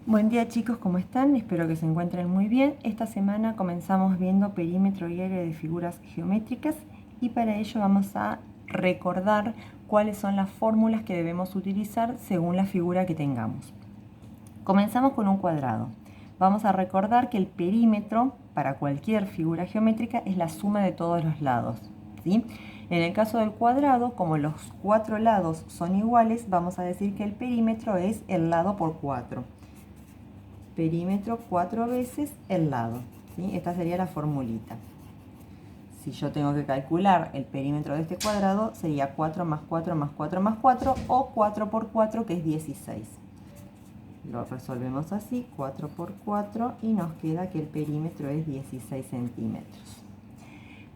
Buen día chicos, ¿cómo están? Espero que se encuentren muy bien. Esta semana comenzamos viendo perímetro y área de figuras geométricas y para ello vamos a recordar cuáles son las fórmulas que debemos utilizar según la figura que tengamos. Comenzamos con un cuadrado. Vamos a recordar que el perímetro para cualquier figura geométrica es la suma de todos los lados, ¿sí? En el caso del cuadrado, como los cuatro lados son iguales, vamos a decir que el perímetro es el lado por 4. Perímetro 4 veces el lado, ¿sí? Esta sería la formulita. Si yo tengo que calcular el perímetro de este cuadrado, sería 4 más 4 más 4 más 4 o 4 por 4, que es 16. Lo resolvemos así, 4 por 4, y nos queda que el perímetro es 16 centímetros.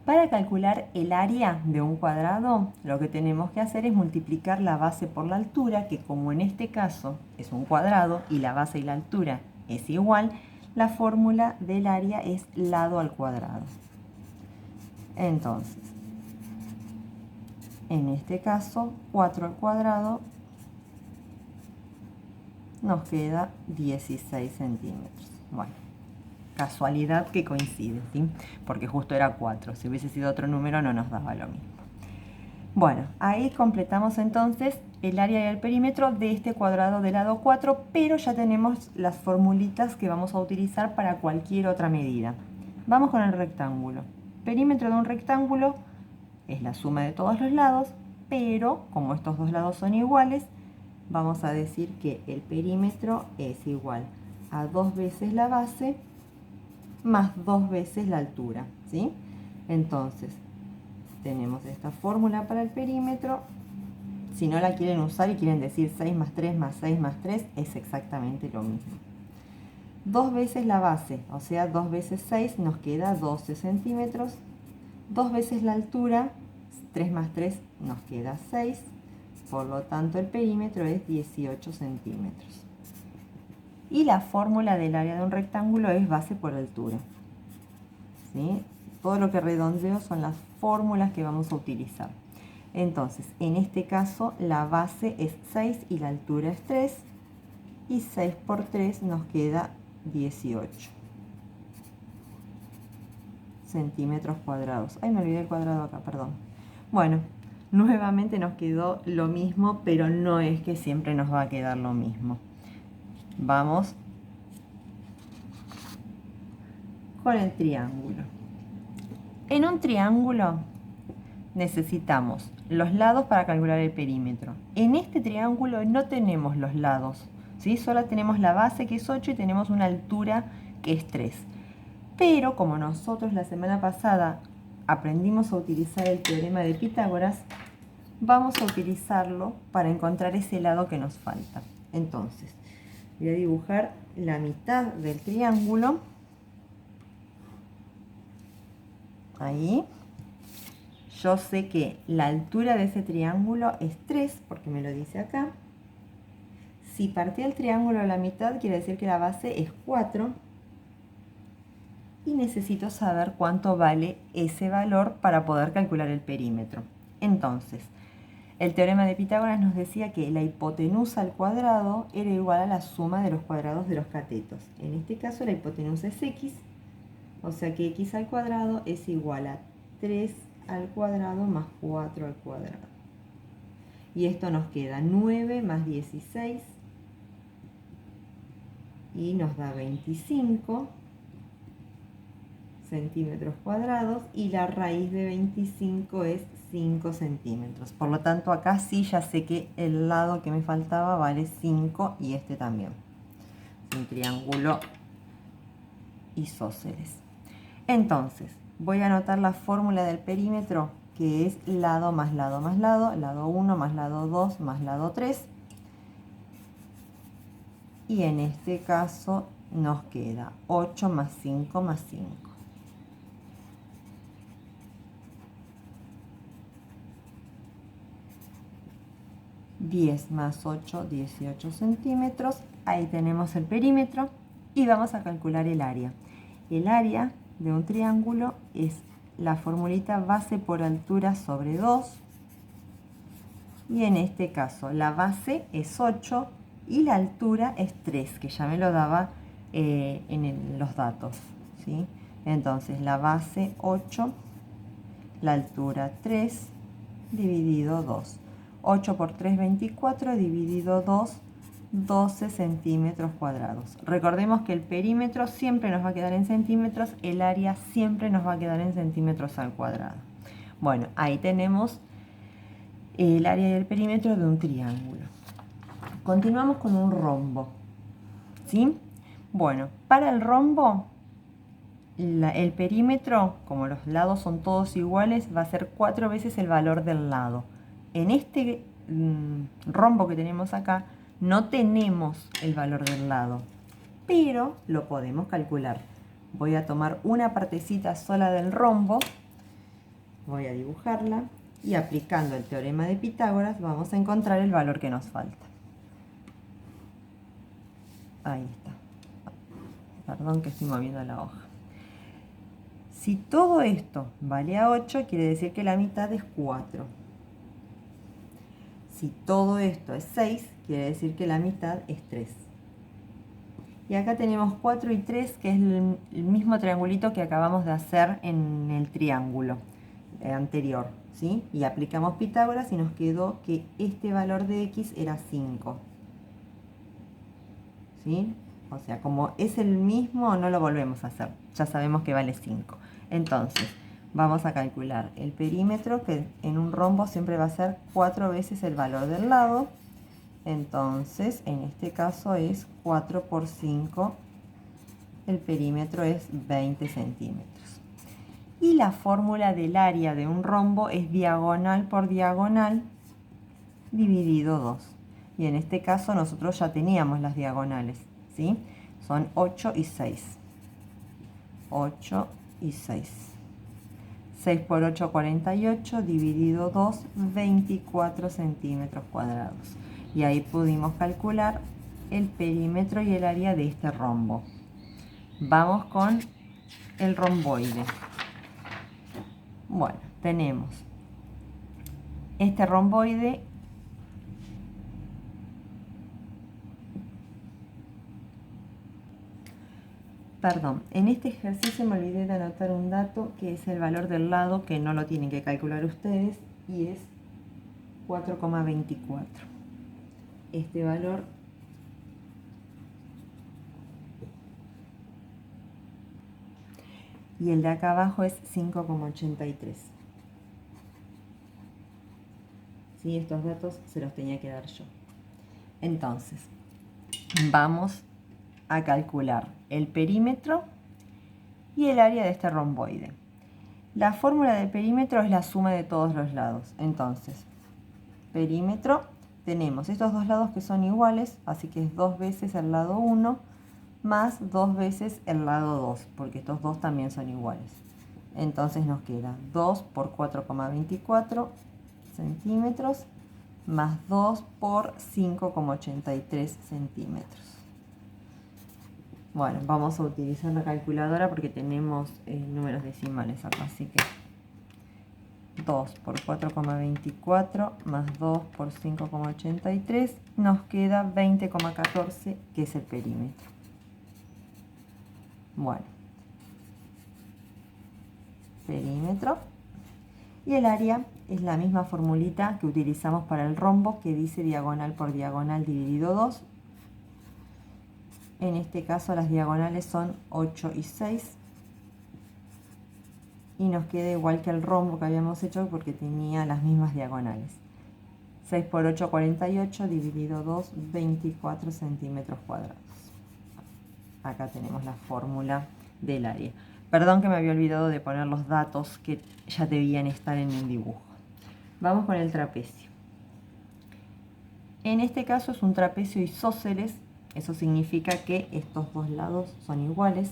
Para calcular el área de un cuadrado, lo que tenemos que hacer es multiplicar la base por la altura, que como en este caso es un cuadrado y la base y la altura es igual, la fórmula del área es lado al cuadrado. Entonces, en este caso, 4 al cuadrado nos queda 16 centímetros. Bueno, casualidad que coincide, ¿sí? Porque justo era 4. Si hubiese sido otro número no nos daba lo mismo. Bueno, ahí completamos entonces el área y el perímetro de este cuadrado de lado 4, pero ya tenemos las formulitas que vamos a utilizar para cualquier otra medida. Vamos con el rectángulo. Perímetro de un rectángulo es la suma de todos los lados, pero como estos dos lados son iguales, vamos a decir que el perímetro es igual a 2 veces la base más 2 veces la altura, ¿sí? Entonces, tenemos esta fórmula para el perímetro. Si no la quieren usar y quieren decir 6 más 3 más 6 más 3, es exactamente lo mismo. 2 veces la base, o sea, 2 veces 6 nos queda 12 centímetros. 2 veces la altura, 3 más 3 nos queda 6. Por lo tanto, el perímetro es 18 centímetros. Y la fórmula del área de un rectángulo es base por altura, ¿sí? Todo lo que redondeo son las fórmulas que vamos a utilizar. Entonces, en este caso, la base es 6 y la altura es 3. Y 6 por 3 nos queda 18 centímetros cuadrados. Ay, me olvidé el cuadrado acá, perdón. Bueno, nuevamente nos quedó lo mismo, pero no es que siempre nos va a quedar lo mismo. Vamos con el triángulo. En un triángulo necesitamos los lados para calcular el perímetro. En este triángulo no tenemos los lados, ¿sí? Solo tenemos la base, que es 8, y tenemos una altura que es 3. Pero como nosotros la semana pasada aprendimos a utilizar el teorema de Pitágoras, vamos a utilizarlo para encontrar ese lado que nos falta. Entonces, voy a dibujar la mitad del triángulo. Ahí. Yo sé que la altura de ese triángulo es 3, porque me lo dice acá. Si partí el triángulo a la mitad, quiere decir que la base es 4. Y necesito saber cuánto vale ese valor para poder calcular el perímetro. Entonces, el teorema de Pitágoras nos decía que la hipotenusa al cuadrado era igual a la suma de los cuadrados de los catetos. En este caso la hipotenusa es x, o sea que x al cuadrado es igual a 3 al cuadrado más 4 al cuadrado. Y esto nos queda 9 más 16 y nos da 25 centímetros cuadrados, y la raíz de 25 es 5 centímetros. Por lo tanto, acá sí ya sé que el lado que me faltaba vale 5 y este también. Es un triángulo isósceles. Entonces, voy a anotar la fórmula del perímetro, que es lado más lado más lado, lado 1 más lado 2 más lado 3. Y en este caso nos queda 8 más 5 más 5. 10 más 8, 18 centímetros. Ahí tenemos el perímetro y vamos a calcular el área. El área de un triángulo es la formulita base por altura sobre 2. Y en este caso la base es 8 y la altura es 3, que ya me lo daba los datos, ¿sí? Entonces la base 8, la altura 3, dividido 2. 8 por 3, 24, dividido 2, 12 centímetros cuadrados. Recordemos que el perímetro siempre nos va a quedar en centímetros, el área siempre nos va a quedar en centímetros al cuadrado. Bueno, ahí tenemos el área y el perímetro de un triángulo. Continuamos con un rombo, ¿sí? Bueno, para el rombo, el perímetro, como los lados son todos iguales, va a ser 4 veces el valor del lado. En este rombo que tenemos acá, no tenemos el valor del lado, pero lo podemos calcular. Voy a tomar una partecita sola del rombo, voy a dibujarla y aplicando el teorema de Pitágoras vamos a encontrar el valor que nos falta. Ahí está. Perdón que estoy moviendo la hoja. Si todo esto vale a 8, quiere decir que la mitad es 4. Si todo esto es 6, quiere decir que la mitad es 3. Y acá tenemos 4 y 3, que es el mismo triangulito que acabamos de hacer en el triángulo anterior, ¿sí? Y aplicamos Pitágoras y nos quedó que este valor de x era 5. ¿Sí? O sea, como es el mismo, no lo volvemos a hacer. Ya sabemos que vale 5. Entonces, vamos a calcular el perímetro, que en un rombo siempre va a ser 4 veces el valor del lado. Entonces, en este caso es 4 por 5. El perímetro es 20 centímetros. Y la fórmula del área de un rombo es diagonal por diagonal dividido 2. Y en este caso nosotros ya teníamos las diagonales, ¿sí? Son 8 y 6. 8 y 6. 6 por 8, 48, dividido 2, 24 centímetros cuadrados. Y ahí pudimos calcular el perímetro y el área de este rombo. Vamos con el romboide. Bueno, tenemos este romboide. Perdón, en este ejercicio me olvidé de anotar un dato que es el valor del lado, que no lo tienen que calcular ustedes, y es 4,24. Este valor y el de acá abajo es 5,83. ¿Sí? Estos datos se los tenía que dar yo. Entonces, vamos a calcular el perímetro y el área de este romboide. La fórmula del perímetro es la suma de todos los lados. Entonces, perímetro, tenemos estos dos lados que son iguales, así que es 2 veces el lado 1 más 2 veces el lado 2, porque estos dos también son iguales. Entonces nos queda 2 por 4,24 centímetros más 2 por 5,83 centímetros. Bueno, vamos a utilizar la calculadora porque tenemos números decimales acá, así que 2 por 4,24 más 2 por 5,83 nos queda 20,14, que es el perímetro. Bueno, perímetro. Y el área es la misma formulita que utilizamos para el rombo, que dice diagonal por diagonal dividido 2. En este caso las diagonales son 8 y 6. Y nos queda igual que el rombo que habíamos hecho porque tenía las mismas diagonales. 6 por 8, 48, dividido 2, 24 centímetros cuadrados. Acá tenemos la fórmula del área. Perdón que me había olvidado de poner los datos que ya debían estar en el dibujo. Vamos con el trapecio. En este caso es un trapecio isósceles. Eso significa que estos dos lados son iguales.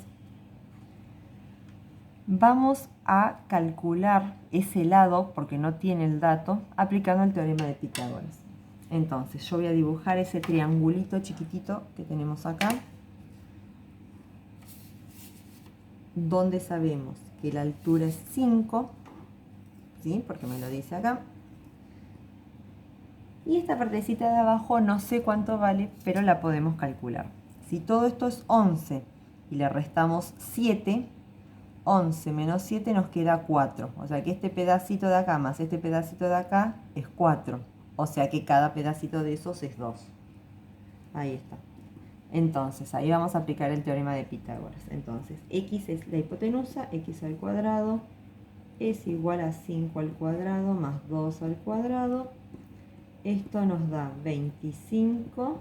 Vamos a calcular ese lado, porque no tiene el dato, aplicando el teorema de Pitágoras. Entonces yo voy a dibujar ese triangulito chiquitito que tenemos acá, donde sabemos que la altura es 5, ¿sí? Porque me lo dice acá. Y la base 8, Y esta partecita de abajo no sé cuánto vale, pero la podemos calcular. Si todo esto es 11 y le restamos 7, 11 menos 7 nos queda 4. O sea que este pedacito de acá más este pedacito de acá es 4. O sea que cada pedacito de esos es 2. Ahí está. Entonces, ahí vamos a aplicar el teorema de Pitágoras. Entonces, x es la hipotenusa, x al cuadrado es igual a 5 al cuadrado más 2 al cuadrado. Esto nos da 25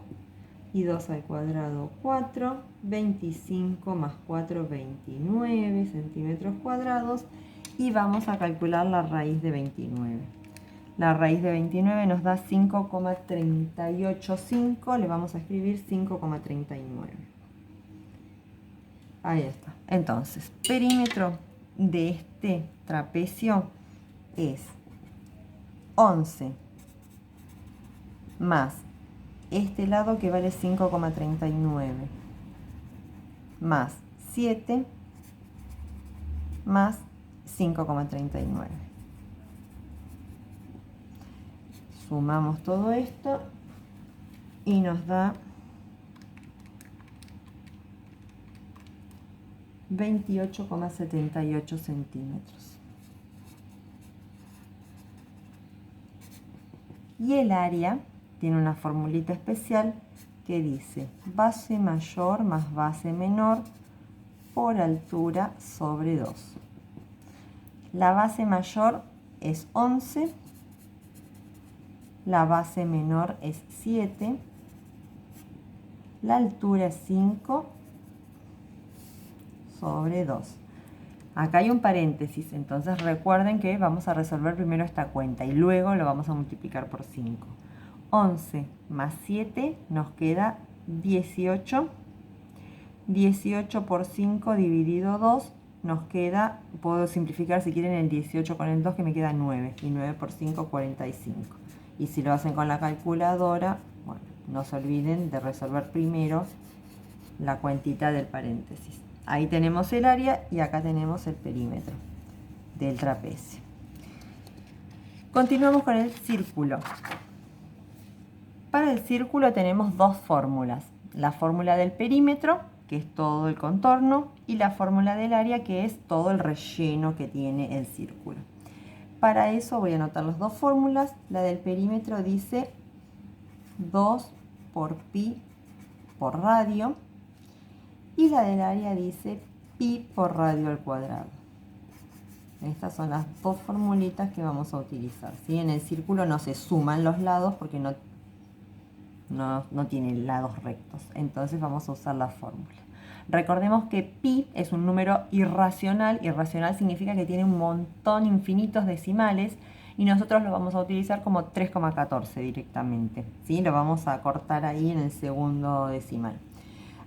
y 2 al cuadrado 4. 25 más 4, 29 centímetros cuadrados. Y vamos a calcular la raíz de 29. La raíz de 29 nos da 5,385. Le vamos a escribir 5,39. Ahí está. Entonces, perímetro de este trapecio es 11 más este lado que vale 5,39 más 7 más 5,39. Sumamos todo esto y nos da 28,78 centímetros. Y el área tiene una formulita especial que dice base mayor más base menor por altura sobre 2. La base mayor es 11, la base menor es 7, la altura es 5 sobre 2. Acá hay un paréntesis, entonces recuerden que vamos a resolver primero esta cuenta y luego lo vamos a multiplicar por 5. 11 más 7 nos queda 18. 18 por 5 dividido 2 nos queda, puedo simplificar si quieren el 18 con el 2 que me queda 9. Y 9 por 5, 45. Y si lo hacen con la calculadora, bueno, no se olviden de resolver primero la cuentita del paréntesis. Ahí tenemos el área y acá tenemos el perímetro del trapecio. Continuamos con el círculo. Para el círculo tenemos dos fórmulas. La fórmula del perímetro, que es todo el contorno, y la fórmula del área, que es todo el relleno que tiene el círculo. Para eso voy a anotar las dos fórmulas. La del perímetro dice 2 por pi por radio. Y la del área dice pi por radio al cuadrado. Estas son las dos formulitas que vamos a utilizar, ¿sí? En el círculo no se suman los lados porque no tiene lados rectos. Entonces vamos a usar la fórmula. Recordemos que pi es un número irracional. Irracional significa que tiene un montón infinitos decimales. Y nosotros lo vamos a utilizar como 3,14 directamente, ¿sí? Lo vamos a cortar ahí en el segundo decimal.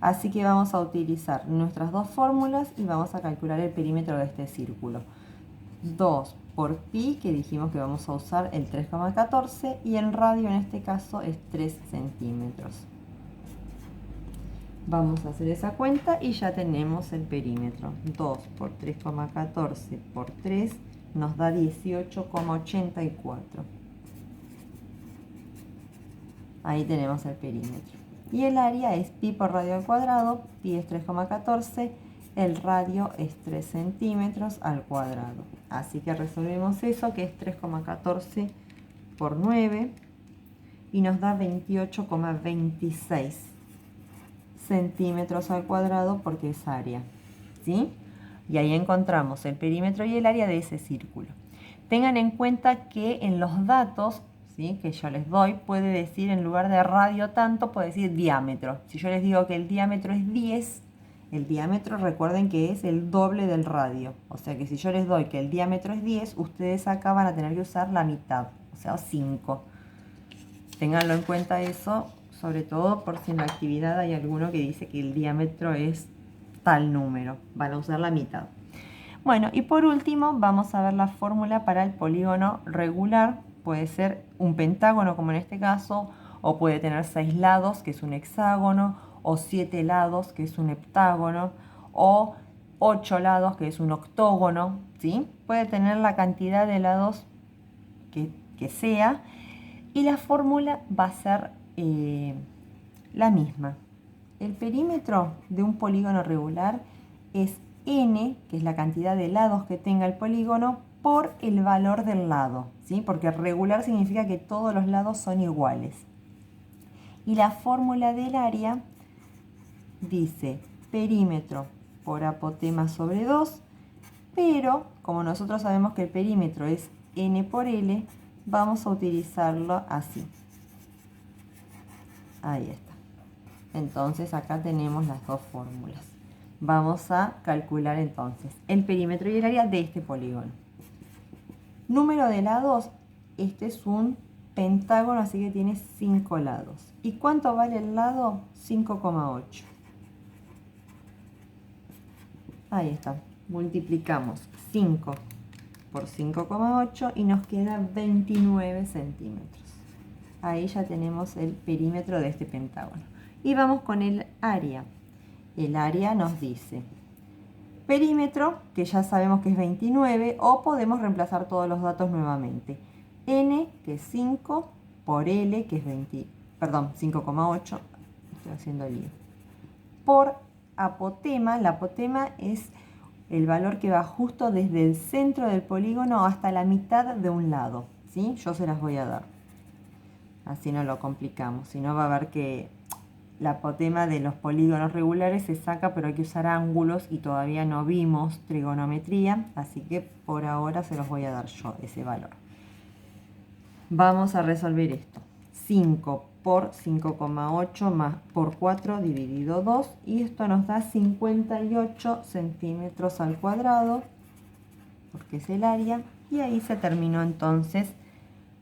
Así que vamos a utilizar nuestras dos fórmulas y vamos a calcular el perímetro de este círculo. 2 por pi, que dijimos que vamos a usar el 3,14, y en radio en este caso es 3 centímetros. Vamos a hacer esa cuenta y ya tenemos el perímetro. 2 por 3,14 por 3 nos da 18,84. Ahí tenemos el perímetro. Y el área es pi por radio al cuadrado. Pi es 3,14. El radio es 3 centímetros al cuadrado. Así que resolvemos eso, que es 3,14 por 9. Y nos da 28,26 centímetros al cuadrado porque es área, ¿sí? Y ahí encontramos el perímetro y el área de ese círculo. Tengan en cuenta que en los datos, ¿sí?, que yo les doy, puede decir en lugar de radio tanto, puede decir diámetro. Si yo les digo que el diámetro es 10, el diámetro recuerden que es el doble del radio. O sea que si yo les doy que el diámetro es 10, ustedes acá van a tener que usar la mitad, o sea 5. Ténganlo en cuenta eso, sobre todo por si en la actividad hay alguno que dice que el diámetro es tal número. Van a usar la mitad. Bueno, y por último vamos a ver la fórmula para el polígono regular. Puede ser un pentágono como en este caso, o puede tener 6 lados, que es un hexágono, o 7 lados, que es un heptágono, o 8 lados, que es un octógono, ¿sí? Puede tener la cantidad de lados que sea. Y la fórmula va a ser la misma. El perímetro de un polígono regular es n, que es la cantidad de lados que tenga el polígono, por el valor del lado, ¿sí? Porque regular significa que todos los lados son iguales. Y la fórmula del área dice perímetro por apotema sobre 2, pero como nosotros sabemos que el perímetro es n por L, vamos a utilizarlo así. Ahí está. Entonces acá tenemos las dos fórmulas. Vamos a calcular entonces el perímetro y el área de este polígono. Número de lados, este es un pentágono, así que tiene 5 lados. ¿Y cuánto vale el lado? 5,8. Ahí está. Multiplicamos 5 por 5,8 y nos queda 29 centímetros. Ahí ya tenemos el perímetro de este pentágono. Y vamos con el área. El área nos dice perímetro, que ya sabemos que es 29, o podemos reemplazar todos los datos nuevamente. N, que es 5, por L, que es 5,8, estoy haciendo lío. Por apotema, la apotema es el valor que va justo desde el centro del polígono hasta la mitad de un lado, ¿sí? Yo se las voy a dar. Así no lo complicamos, si no va a ver que la apotema de los polígonos regulares se saca, pero hay que usar ángulos y todavía no vimos trigonometría, así que por ahora se los voy a dar yo, ese valor. Vamos a resolver esto. 5 por 5,8 más por 4 dividido 2, y esto nos da 58 centímetros al cuadrado, porque es el área, y ahí se terminó entonces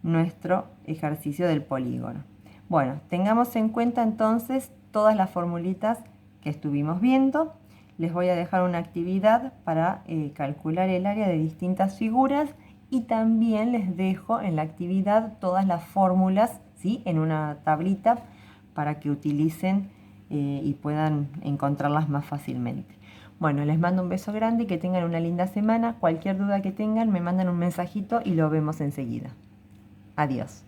nuestro ejercicio del polígono. Bueno, tengamos en cuenta entonces todas las formulitas que estuvimos viendo. Les voy a dejar una actividad para calcular el área de distintas figuras, y también les dejo en la actividad todas las fórmulas, ¿sí?, en una tablita para que utilicen y puedan encontrarlas más fácilmente. Bueno, les mando un beso grande y que tengan una linda semana. Cualquier duda que tengan me mandan un mensajito y lo vemos enseguida. Adiós.